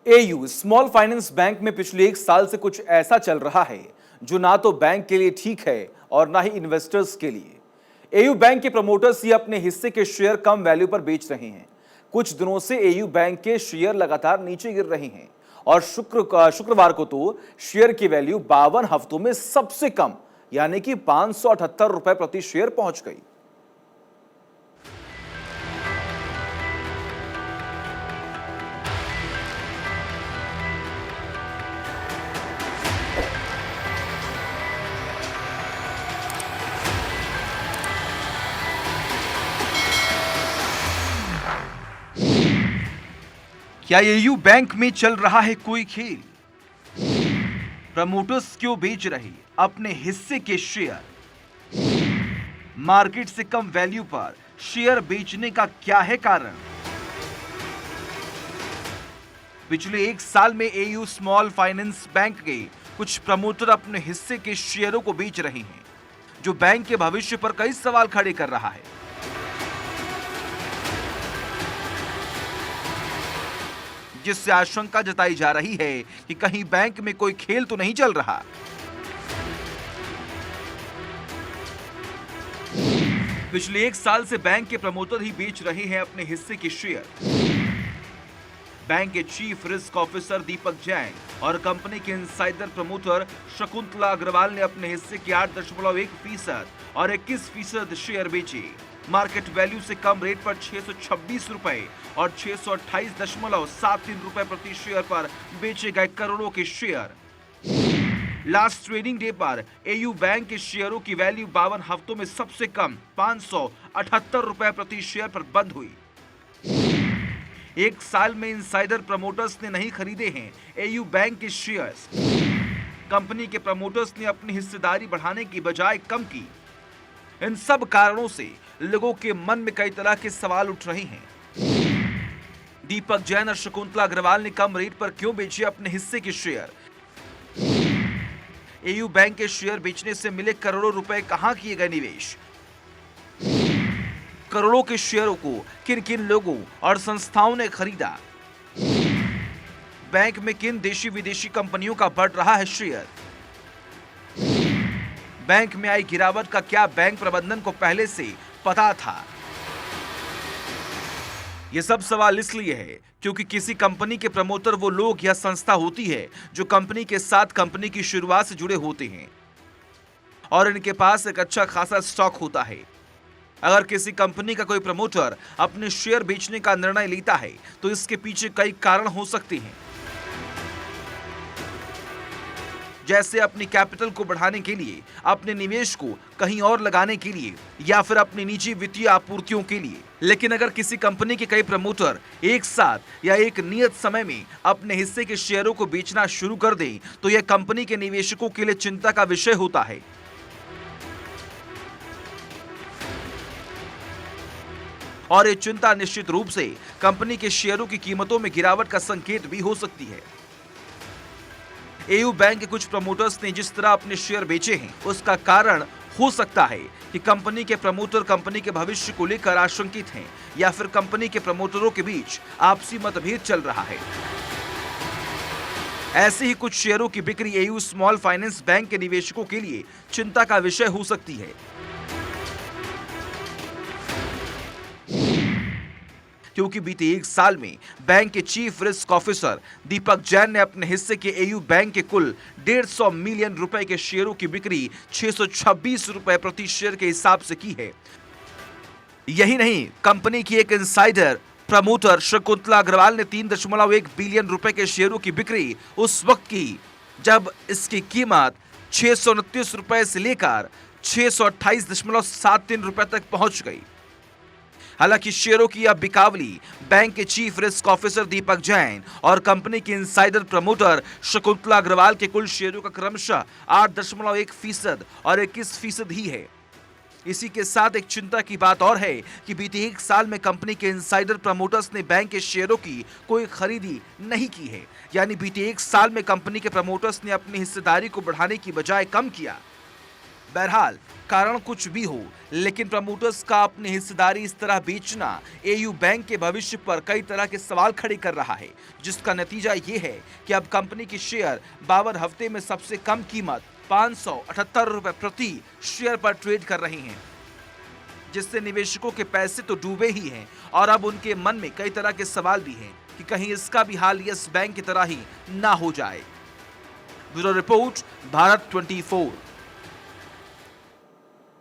AU small finance bank में पिछले एक साल से कुछ ऐसा चल रहा है जो ना तो बैंक के लिए ठीक है और ना ही इन्वेस्टर्स के लिए। एयू बैंक के प्रमोटर्स ये अपने हिस्से के शेयर कम वैल्यू पर बेच रहे हैं। कुछ दिनों से एयू बैंक के शेयर लगातार नीचे गिर रहे हैं और शुक्रवार को तो शेयर की वैल्यू 52 हफ्तों में सबसे कम यानी कि 578 रुपए प्रति शेयर पहुंच गई। क्या एयू बैंक में चल रहा है कोई खेल? प्रमोटर्स क्यों बेच रहे अपने हिस्से के शेयर? मार्केट से कम वैल्यू पर शेयर बेचने का क्या है कारण? पिछले एक साल में एयू स्मॉल फाइनेंस बैंक के कुछ प्रमोटर अपने हिस्से के शेयरों को बेच रहे हैं, जो बैंक के भविष्य पर कई सवाल खड़े कर रहा है। जिससे आशंका जताई जा रही है कि कहीं बैंक में कोई खेल तो नहीं चल रहा। पिछले एक साल से बैंक के प्रमोटर ही बेच रहे हैं अपने हिस्से के शेयर। बैंक के चीफ रिस्क ऑफिसर दीपक जैन और कंपनी के इनसाइडर प्रमोटर शकुंतला अग्रवाल ने अपने हिस्से के 8.1% और 21% शेयर बेचे। मार्केट वैल्यू से कम रेट पर 626 रुपए और 628.73 रुपए प्रति शेयर पर बेचे गए करोड़ों के शेयर। लास्ट ट्रेडिंग डे पर एयू बैंक के शेयरों की वैल्यू 52 हफ्तों में सबसे कम 578 रुपए प्रति शेयर पर बंद हुई। एक साल में इनसाइडर प्रमोटर्स ने नहीं खरीदे हैं एयू बैंक के शेयर्स। कंपनी के प्रमोटर्स ने अपनी हिस्सेदारी बढ़ाने की बजाय कम की। इन सब कारणों से लोगों के मन में कई तरह के सवाल उठ रहे हैं। दीपक जैन और शकुंतला अग्रवाल ने कम रेट पर क्यों बेचे अपने हिस्से के शेयर? एयू बैंक के शेयर बेचने से मिले करोड़ों रुपए कहां किए गए निवेश? करोड़ों के शेयरों को किन किन लोगों और संस्थाओं ने खरीदा? बैंक में किन देशी विदेशी कंपनियों का बढ़ रहा है शेयर? बैंक में आई गिरावट का क्या बैंक प्रबंधन को पहले से पता था? यह सब सवाल इसलिए है क्योंकि किसी कंपनी के प्रमोटर वो लोग या संस्था होती है जो कंपनी के साथ कंपनी की शुरुआत से जुड़े होते हैं और इनके पास एक अच्छा खासा स्टॉक होता है। अगर किसी कंपनी का कोई प्रमोटर अपने शेयर बेचने का निर्णय लेता है तो इसके पीछे कई कारण हो सकते हैं, जैसे अपनी कैपिटल को बढ़ाने के लिए, अपने निवेश को कहीं और लगाने के लिए या फिर अपनी निजी वित्तीय आपूर्तियों के लिए। लेकिन अगर किसी कंपनी के कई प्रमोटर एक साथ या एक नियत समय में अपने हिस्से के शेयरों को बेचना शुरू कर दें तो यह कंपनी के निवेशकों के लिए चिंता का विषय होता है। और यह चिंता निश्चित रूप से कंपनी के शेयरों की कीमतों में गिरावट का संकेत भी हो सकती है। एयू बैंक के कुछ प्रमोटर्स ने जिस तरह अपने शेयर बेचे हैं उसका कारण हो सकता है कि कंपनी के प्रमोटर कंपनी के भविष्य को लेकर आशंकित हैं या फिर कंपनी के प्रमोटरों के बीच आपसी मतभेद चल रहा है। ऐसे ही कुछ शेयरों की बिक्री एयू स्मॉल फाइनेंस बैंक के निवेशकों के लिए चिंता का विषय हो सकती है, क्योंकि बीते एक साल में बैंक के चीफ रिस्क ऑफिसर दीपक जैन ने अपने हिस्से के एयू बैंक के कुल 150 मिलियन रुपए के शेयरों की बिक्री 626 रुपए प्रति शेयर के हिसाब से की है। यही नहीं, कंपनी की एक इनसाइडर प्रमोटर शकुंतला अग्रवाल ने 3.1 बिलियन रुपए के शेयरों की बिक्री उस वक्त की जब इसकी कीमत 629 रुपए से लेकर 628.73 रुपए तक पहुंच गई। हालांकि शेयरों की यह बिकावली बैंक के चीफ रिस्क ऑफिसर दीपक जैन और कंपनी के इनसाइडर प्रमोटर शकुंतला अग्रवाल के कुल शेयरों का क्रमशः 8.1% और 21% ही है। इसी के साथ एक चिंता की बात और है कि बीते एक साल में कंपनी के इनसाइडर प्रमोटर्स ने बैंक के शेयरों की कोई खरीदी नहीं की है, यानी बीते एक साल में कंपनी के प्रमोटर्स ने अपनी हिस्सेदारी को बढ़ाने की बजाय कम किया। बहरहाल कारण कुछ भी हो, लेकिन प्रमोटर्स का अपनी हिस्सेदारी इस तरह बेचना एयू बैंक के भविष्य पर कई तरह के सवाल खड़े कर रहा है, जिसका नतीजा ये है कि अब कंपनी के शेयर 52 हफ्ते में सबसे कम कीमत 578 रुपए प्रति शेयर पर ट्रेड कर रहे हैं, जिससे निवेशकों के पैसे तो डूबे ही हैं और अब उनके मन में कई तरह के सवाल भी हैं कि कहीं इसका भी हाल यस बैंक की तरह ही ना हो जाए। Bureau report, Bharat 24।